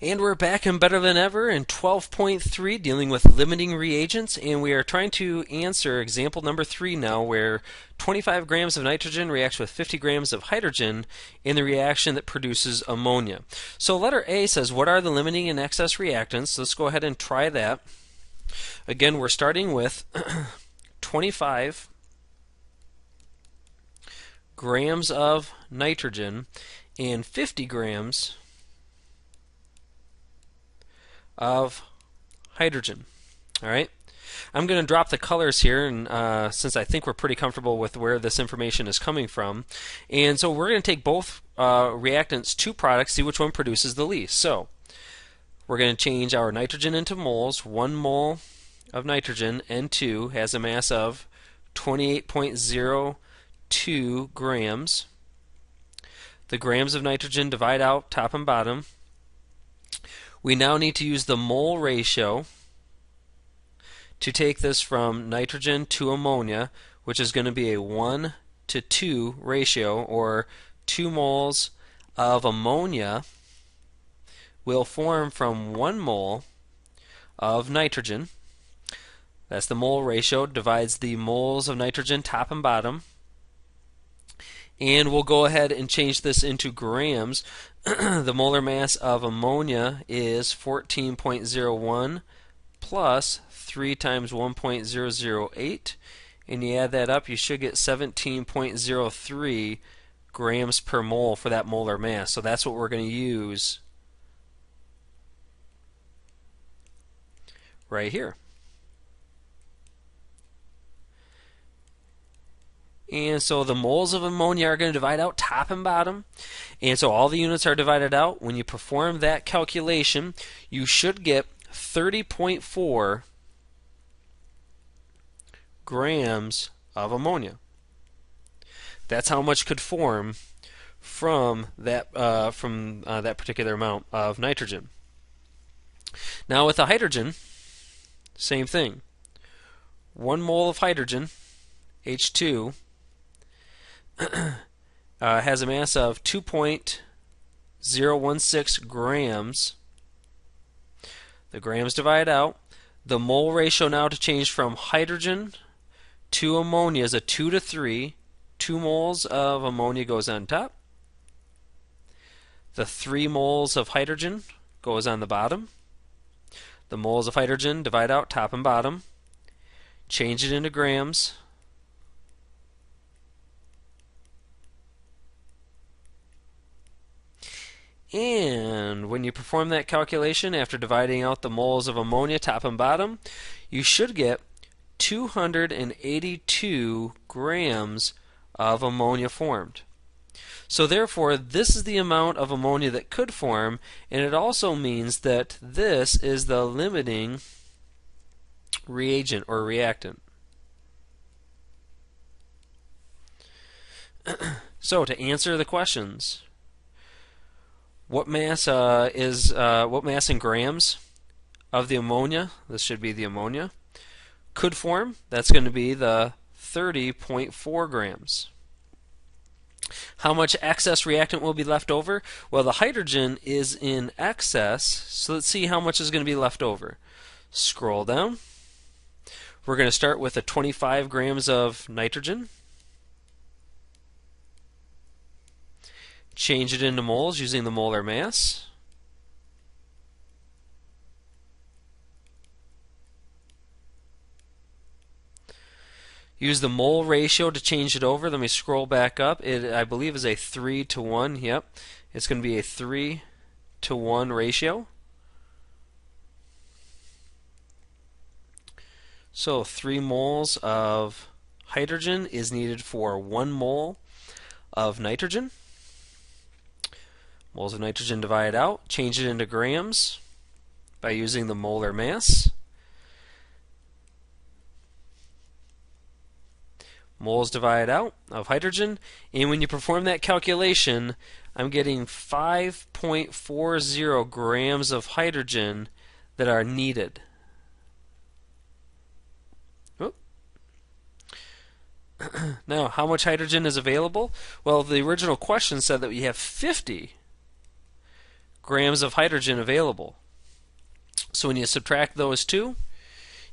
And we're back and better than ever in 12.3 dealing with limiting reagents, and we are trying to answer example number 3 now, where 25 grams of nitrogen reacts with 50 grams of hydrogen in the reaction that produces ammonia. So letter A says, what are the limiting and excess reactants? So let's go ahead and try that. Again, we're starting with 25 grams of nitrogen and 50 grams of hydrogen. All right. I'm going to drop the colors here, and since I think we're pretty comfortable with where this information is coming from, and so we're going to take both reactants to products, see which one produces the least. So we're going to change our nitrogen into moles. 1 mole of nitrogen, N2, has a mass of 28.02 grams. The grams of nitrogen divide out top and bottom. We now need to use the mole ratio to take this from nitrogen to ammonia, which is going to be a 1 to 2 ratio, or 2 moles of ammonia will form from 1 mole of nitrogen. That's the mole ratio, divides the moles of nitrogen top and bottom. And we'll go ahead and change this into grams. The molar mass of ammonia is 14.01 plus 3 times 1.008, and you add that up, you should get 17.03 grams per mole for that molar mass. So that's what we're going to use right here. And so the moles of ammonia are going to divide out top and bottom. And so all the units are divided out. When you perform that calculation, you should get 30.4 grams of ammonia. That's how much could form from that particular amount of nitrogen. Now with the hydrogen, same thing. 1 mole of hydrogen, H2, has a mass of 2.016 grams. The grams divide out. The mole ratio now to change from hydrogen to ammonia is a 2 to 3. 2 moles of ammonia goes on top. The 3 moles of hydrogen goes on the bottom. The moles of hydrogen divide out top and bottom. Change it into grams. And when you perform that calculation after dividing out the moles of ammonia top and bottom, you should get 282 grams of ammonia formed. So therefore, this is the amount of ammonia that could form, and it also means that this is the limiting reagent or reactant. So to answer the questions, what mass in grams of the ammonia, this should be the ammonia, could form? That's going to be the 30.4 grams. How much excess reactant will be left over? Well, the hydrogen is in excess, so let's see how much is going to be left over. Scroll down. We're going to start with the 25 grams of nitrogen. Change it into moles using the molar mass. Use the mole ratio to change it over. Let me scroll back up. It, I believe, is a 3 to 1. Yep. It's going to be a 3 to 1 ratio. So 3 moles of hydrogen is needed for 1 mole of nitrogen. Moles of nitrogen divide out. Change it into grams by using the molar mass. Moles divide out of hydrogen, and when you perform that calculation, I'm getting 5.40 grams of hydrogen that are needed. Now, how much hydrogen is available? Well, the original question said that we have 50 grams of hydrogen available. So when you subtract those two,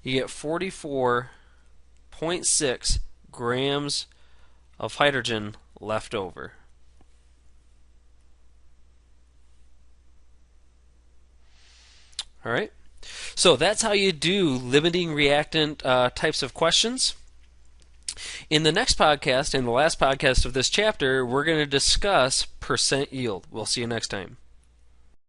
you get 44.6 grams of hydrogen left over. All right. So that's how you do limiting reactant types of questions. In the next podcast, in the last podcast of this chapter, we're going to discuss percent yield. We'll see you next time.